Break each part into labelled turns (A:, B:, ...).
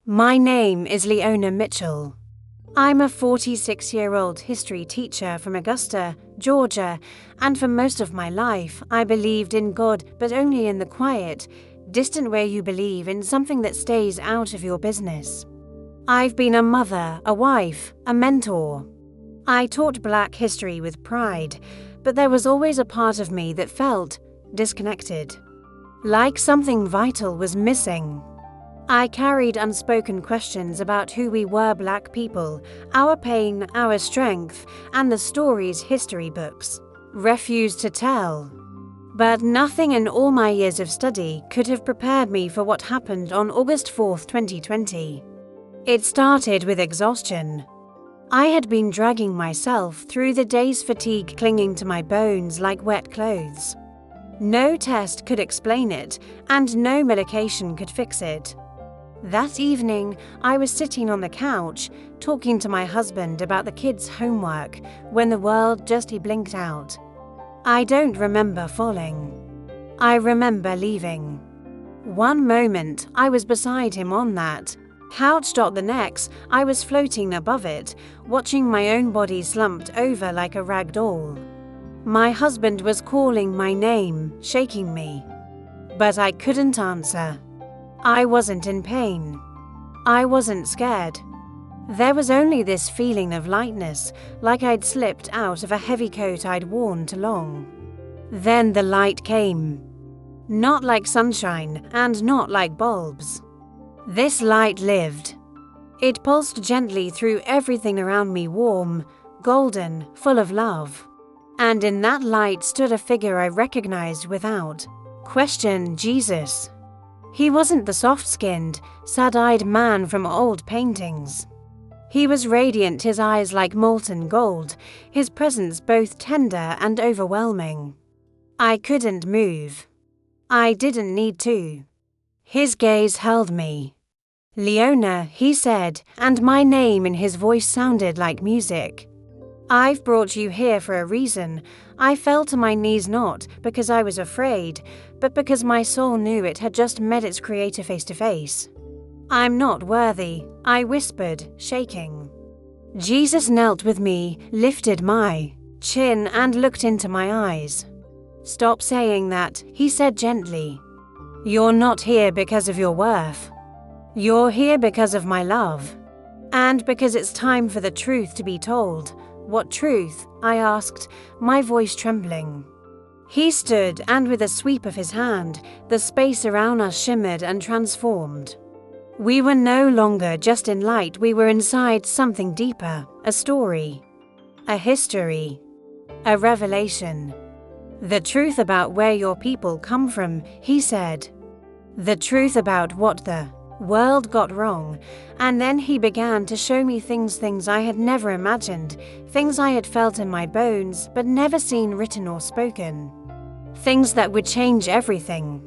A: My name is Leona Mitchell. I'm a 46-year-old history teacher from Augusta, Georgia, and for most of my life I believed in God, but only in the quiet, distant way you believe in something that stays out of your business. I've been a mother, a wife, a mentor. I taught Black history with pride, but there was always a part of me that felt disconnected, like something vital was missing. I carried unspoken questions about who we were, Black people, our pain, our strength, and the stories history books refused to tell. But nothing in all my years of study could have prepared me for what happened on August 4th, 2020. It started with exhaustion. I had been dragging myself through the day's fatigue, clinging to my bones like wet clothes. No test could explain it, and no medication could fix it. That evening, I was sitting on the couch, talking to my husband about the kids' homework, when the world just blinked out. I don't remember falling. I remember leaving. One moment, I was beside him on that couch. The next, I was floating above it, watching my own body slumped over like a rag doll. My husband was calling my name, shaking me. But I couldn't answer. I wasn't in pain. I wasn't scared. There was only this feeling of lightness, like I'd slipped out of a heavy coat I'd worn too long. Then the light came. Not like sunshine, and not like bulbs. This light lived. It pulsed gently through everything around me, warm, golden, full of love. And in that light stood a figure I recognized without question: Jesus. He wasn't the soft-skinned, sad-eyed man from old paintings. He was radiant, his eyes like molten gold, his presence both tender and overwhelming. I couldn't move. I didn't need to. His gaze held me. "Leona," he said, and my name in his voice sounded like music. "I've brought you here for a reason." I fell to my knees, not because I was afraid, but because my soul knew it had just met its creator face to face. "I'm not worthy," I whispered, shaking. Jesus knelt with me, lifted my chin, and looked into my eyes. "Stop saying that," he said gently. "You're not here because of your worth. You're here because of my love. And because it's time for the truth to be told." "What truth?" I asked, my voice trembling. He stood, and with a sweep of his hand, the space around us shimmered and transformed. We were no longer just in light, we were inside something deeper, a story, a history, a revelation. "The truth about where your people come from," he said. "The truth about what the world got wrong." And then he began to show me things I had never imagined, things I had felt in my bones but never seen written or spoken, things that would change everything.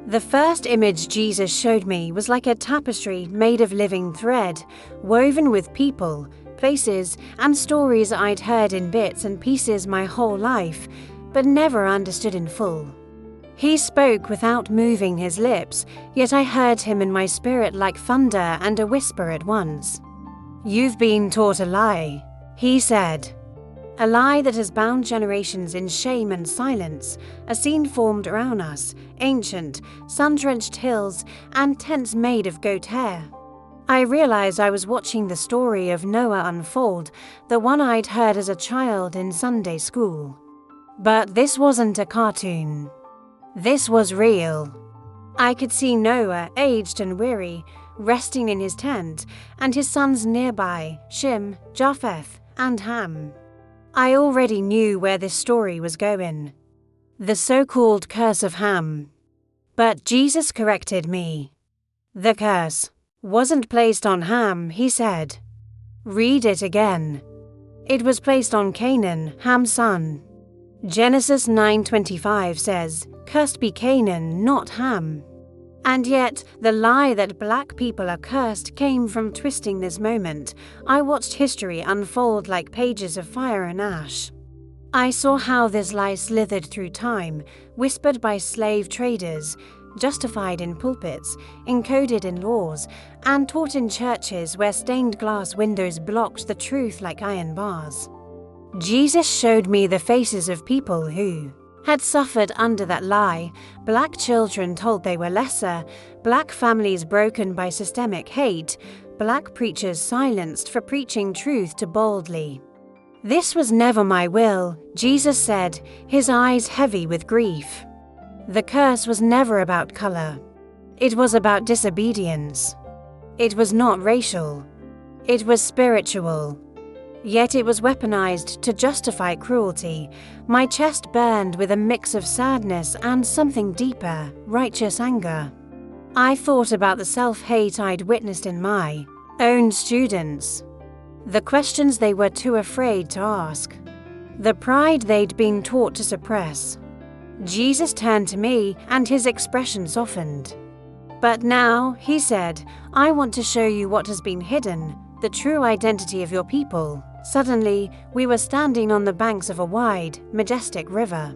A: The first image Jesus showed me was like a tapestry made of living thread, woven with people, places, and stories I'd heard in bits and pieces my whole life, but never understood in full. He spoke without moving his lips, yet I heard him in my spirit like thunder and a whisper at once. "You've been taught a lie," he said. "A lie that has bound generations in shame and silence." A scene formed around us, ancient, sun-drenched hills, and tents made of goat hair. I realized I was watching the story of Noah unfold, the one I'd heard as a child in Sunday school. But this wasn't a cartoon. This was real. I could see Noah, aged and weary, resting in his tent, and his sons nearby, Shem, Japheth, and Ham. I already knew where this story was going. The so-called curse of Ham. But Jesus corrected me. "The curse wasn't placed on Ham," he said. "Read it again. It was placed on Canaan, Ham's son." Genesis 9:25 says, "Cursed be Canaan, not Ham." And yet, the lie that Black people are cursed came from twisting this moment. I watched history unfold like pages of fire and ash. I saw how this lie slithered through time, whispered by slave traders, justified in pulpits, encoded in laws, and taught in churches where stained glass windows blocked the truth like iron bars. Jesus showed me the faces of people who had suffered under that lie, black children told they were lesser, black families broken by systemic hate, black preachers silenced for preaching truth too boldly. "This was never my will," Jesus said, his eyes heavy with grief. The curse was never about color. It was about disobedience. It was not racial. It was spiritual. Yet it was weaponized to justify cruelty. My chest burned with a mix of sadness and something deeper, righteous anger. I thought about the self-hate I'd witnessed in my own students, the questions they were too afraid to ask, the pride they'd been taught to suppress. Jesus turned to me and his expression softened. "But now," he said, "I want to show you what has been hidden, the true identity of your people." Suddenly, we were standing on the banks of a wide, majestic river,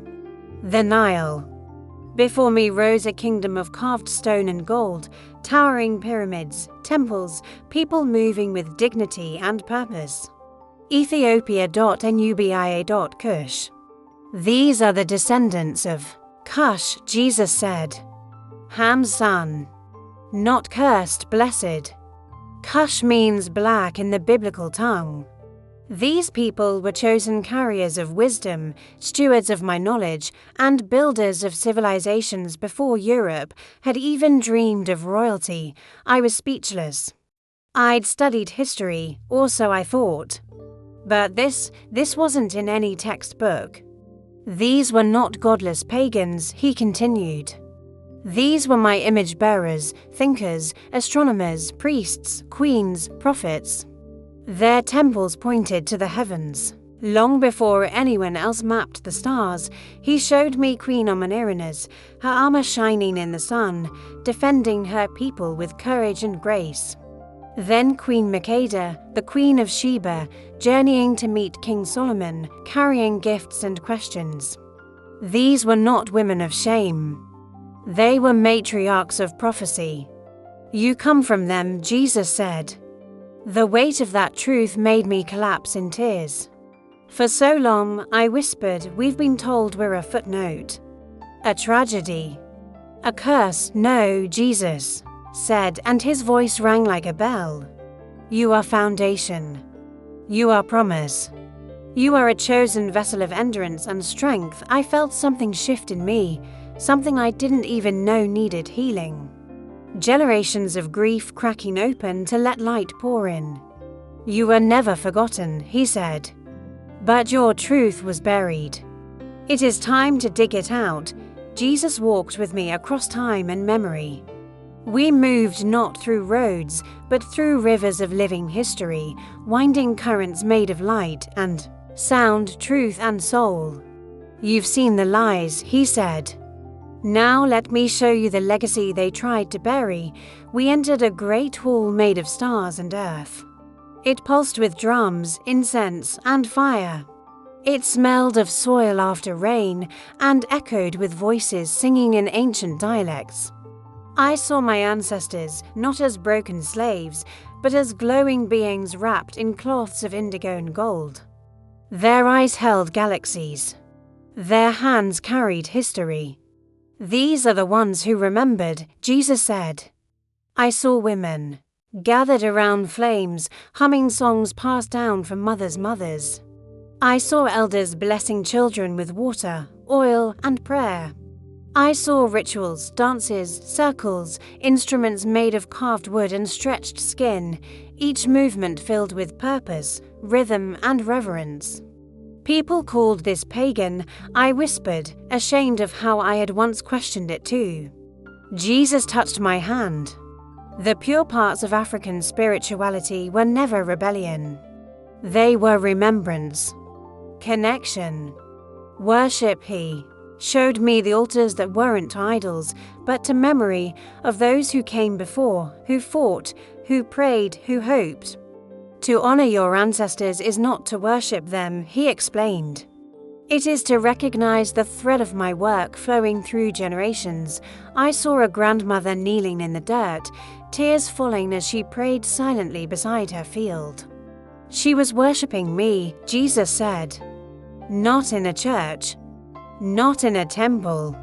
A: the Nile. Before me rose a kingdom of carved stone and gold, towering pyramids, temples, people moving with dignity and purpose. Ethiopia.Nubia. Cush. "These are the descendants of Cush," Jesus said. "Ham's son. Not cursed, blessed." Cush means black in the biblical tongue. These people were chosen carriers of wisdom, stewards of my knowledge, and builders of civilizations before Europe had even dreamed of royalty. I was speechless. I'd studied history, or so I thought. But this wasn't in any textbook. These were not godless pagans, he continued. These were my image bearers, thinkers, astronomers, priests, queens, prophets. Their temples pointed to the heavens. Long before anyone else mapped the stars, he showed me Queen Amanirenas, her armor shining in the sun, defending her people with courage and grace. Then Queen Makeda, the Queen of Sheba, journeying to meet King Solomon, carrying gifts and questions. These were not women of shame. They were matriarchs of prophecy. "You come from them," Jesus said. The weight of that truth made me collapse in tears. For so long, I whispered, "We've been told we're a footnote, a tragedy, a curse." "No," Jesus said, and his voice rang like a bell. "You are foundation. You are promise. You are a chosen vessel of endurance and strength." I felt something shift in me, something I didn't even know needed healing. Generations of grief cracking open to let light pour in. "You were never forgotten," he said. "But your truth was buried. It is time to dig it out." Jesus walked with me across time and memory. We moved not through roads, but through rivers of living history, winding currents made of light and sound, truth and soul. "You've seen the lies," he said. "Now let me show you the legacy they tried to bury." We entered a great hall made of stars and earth. It pulsed with drums, incense, and fire. It smelled of soil after rain and echoed with voices singing in ancient dialects. I saw my ancestors not as broken slaves, but as glowing beings wrapped in cloths of indigo and gold. Their eyes held galaxies. Their hands carried history. "These are the ones who remembered," Jesus said. I saw women, gathered around flames, humming songs passed down from mothers. I saw elders blessing children with water, oil, and prayer. I saw rituals, dances, circles, instruments made of carved wood and stretched skin, each movement filled with purpose, rhythm, and reverence. People called this pagan, I whispered, ashamed of how I had once questioned it too. Jesus touched my hand. The pure parts of African spirituality were never rebellion. They were remembrance, connection, worship. He showed me the altars that weren't to idols, but to memory of those who came before, who fought, who prayed, who hoped. "To honor your ancestors is not to worship them," he explained. It is to recognize the thread of my work flowing through generations. I saw a grandmother kneeling in the dirt, tears falling as she prayed silently beside her field. She was worshipping me, Jesus said. Not in a church, not in a temple,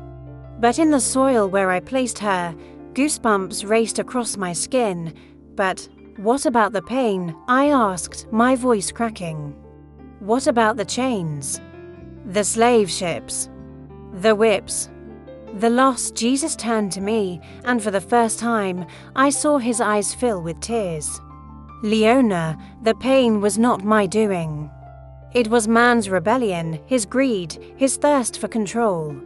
A: but in the soil where I placed her. Goosebumps raced across my skin. But what about the pain? I asked, my voice cracking. What about the chains? The slave ships? The whips? The loss? Jesus turned to me, and for the first time, I saw his eyes fill with tears. Leona, the pain was not my doing. It was man's rebellion, his greed, his thirst for control.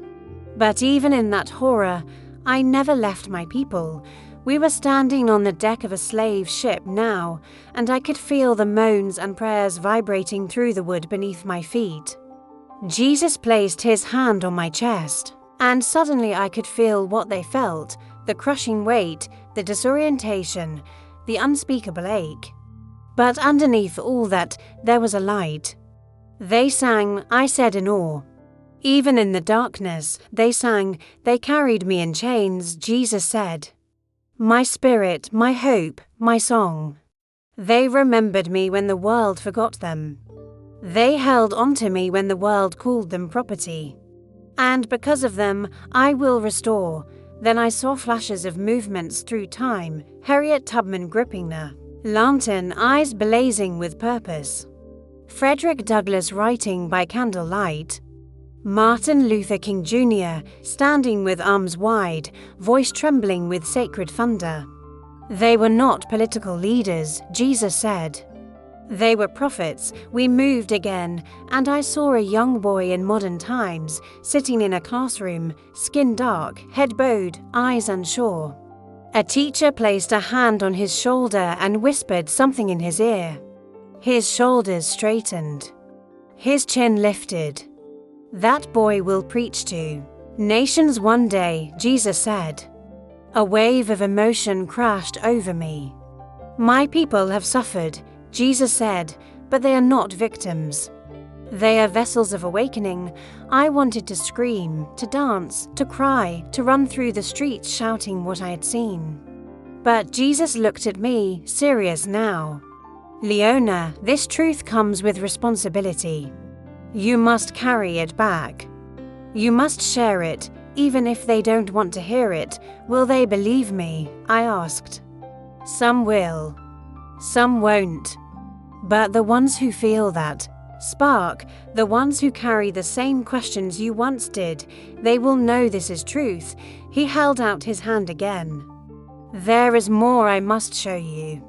A: But even in that horror, I never left my people. We were standing on the deck of a slave ship now, and I could feel the moans and prayers vibrating through the wood beneath my feet. Jesus placed his hand on my chest, and suddenly I could feel what they felt, the crushing weight, the disorientation, the unspeakable ache. But underneath all that, there was a light. They sang, I said in awe. Even in the darkness, they sang, they carried me in chains, Jesus said. My spirit, my hope, my song. They remembered me when the world forgot them. They held on to me when the world called them property. And because of them, I will restore. Then I saw flashes of movements through time, Harriet Tubman gripping the lantern, eyes blazing with purpose. Frederick Douglass writing by candlelight. Martin Luther King Jr. standing with arms wide, voice trembling with sacred thunder. They were not political leaders, Jesus said. They were prophets. We moved again, and I saw a young boy in modern times, sitting in a classroom, skin dark, head bowed, eyes unsure. A teacher placed a hand on his shoulder and whispered something in his ear. His shoulders straightened. His chin lifted. That boy will preach to nations one day, Jesus said. A wave of emotion crashed over me. My people have suffered, Jesus said, but they are not victims. They are vessels of awakening. I wanted to scream, to dance, to cry, to run through the streets shouting what I had seen. But Jesus looked at me, serious now. Leona, this truth comes with responsibility. You must carry it back. You must share it, even if they don't want to hear it. Will they believe me? I asked. Some will. Some won't. But the ones who feel that spark, the ones who carry the same questions you once did, they will know this is truth. He held out his hand again. There is more I must show you.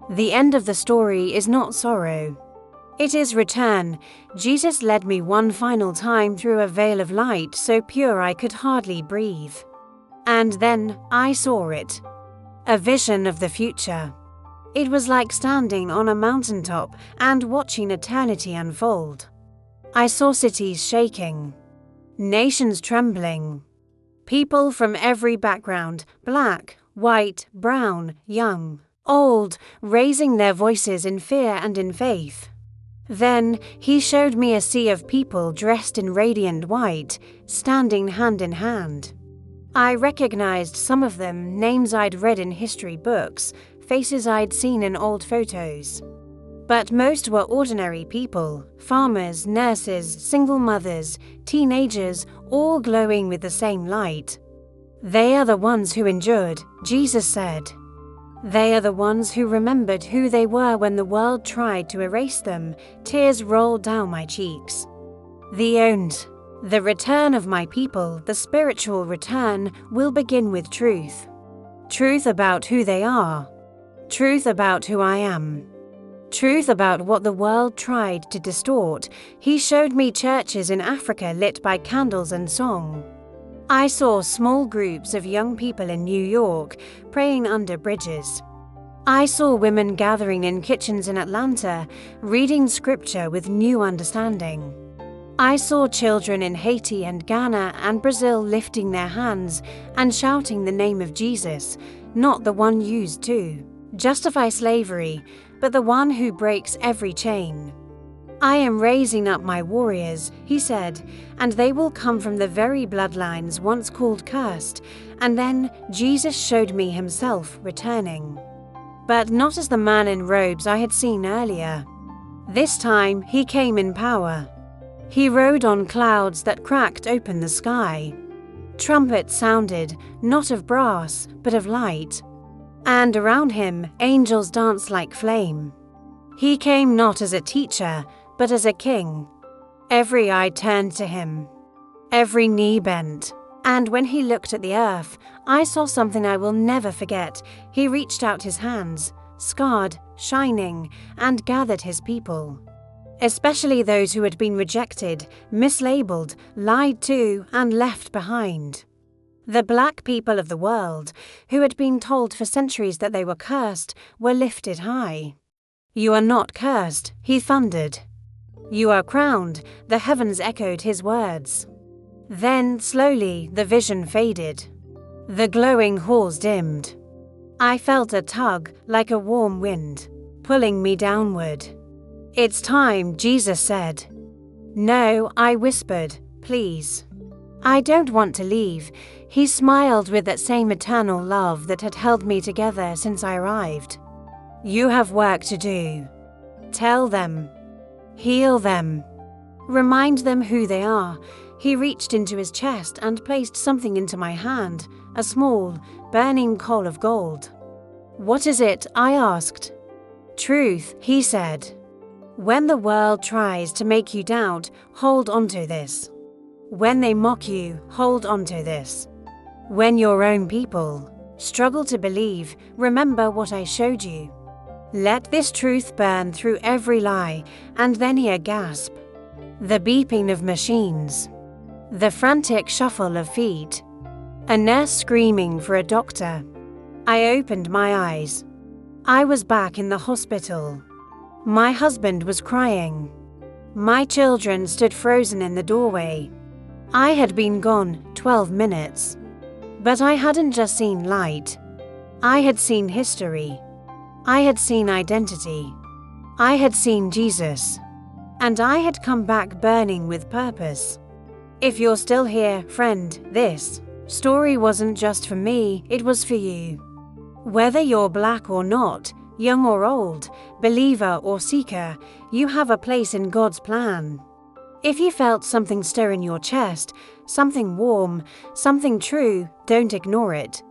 A: The end of the story is not sorrow. It is return. Jesus led me one final time through a veil of light so pure I could hardly breathe. And then I saw it. A vision of the future. It was like standing on a mountaintop and watching eternity unfold. I saw cities shaking, nations trembling, people from every background, black, white, brown, young, old, raising their voices in fear and in faith. Then he showed me a sea of people dressed in radiant white, standing hand in hand. I recognized some of them, names I'd read in history books, faces I'd seen in old photos. But most were ordinary people, farmers, nurses, single mothers, teenagers, all glowing with the same light. They are the ones who endured, Jesus said. They are the ones who remembered who they were when the world tried to erase them. Tears rolled down my cheeks. The return of my people, the spiritual return, will begin with truth. Truth about who they are. Truth about who I am. Truth about what the world tried to distort. He showed me churches in Africa lit by candles and song. I saw small groups of young people in New York praying under bridges. I saw women gathering in kitchens in Atlanta, reading scripture with new understanding. I saw children in Haiti and Ghana and Brazil lifting their hands and shouting the name of Jesus, not the one used to justify slavery, but the one who breaks every chain. I am raising up my warriors, he said, and they will come from the very bloodlines once called cursed. And then Jesus showed me himself returning. But not as the man in robes I had seen earlier. This time he came in power. He rode on clouds that cracked open the sky. Trumpets sounded, not of brass, but of light. And around him angels danced like flame. He came not as a teacher, but as a king. Every eye turned to him. Every knee bent. And when he looked at the earth, I saw something I will never forget. He reached out his hands, scarred, shining, and gathered his people. Especially those who had been rejected, mislabeled, lied to, and left behind. The black people of the world, who had been told for centuries that they were cursed, were lifted high. You are not cursed, he thundered. You are crowned, the heavens echoed his words. Then, slowly, the vision faded. The glowing halls dimmed. I felt a tug, like a warm wind, pulling me downward. It's time, Jesus said. No, I whispered, please. I don't want to leave. He smiled with that same eternal love that had held me together since I arrived. You have work to do. Tell them. Heal them. Remind them who they are. He reached into his chest and placed something into my hand, a small, burning coal of gold. What is it? I asked. Truth, he said. When the world tries to make you doubt, hold onto this. When they mock you, hold onto this. When your own people struggle to believe, remember what I showed you. Let this truth burn through every lie, and then hear gasp. The beeping of machines. The frantic shuffle of feet. A nurse screaming for a doctor. I opened my eyes. I was back in the hospital. My husband was crying. My children stood frozen in the doorway. I had been gone 12 minutes. But I hadn't just seen light. I had seen history. I had seen identity. I had seen Jesus. And I had come back burning with purpose. If you're still here, friend, this story wasn't just for me, it was for you. Whether you're black or not, young or old, believer or seeker, you have a place in God's plan. If you felt something stir in your chest, something warm, something true, don't ignore it.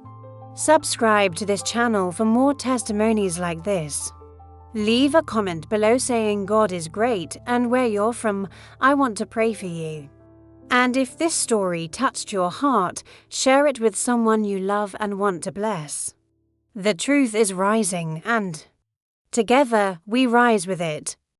A: Subscribe to this channel for more testimonies like this. Leave a comment below saying God is great and where you're from. I want to pray for you. And if this story touched your heart, share it with someone you love and want to bless. The truth is rising, and together we rise with it.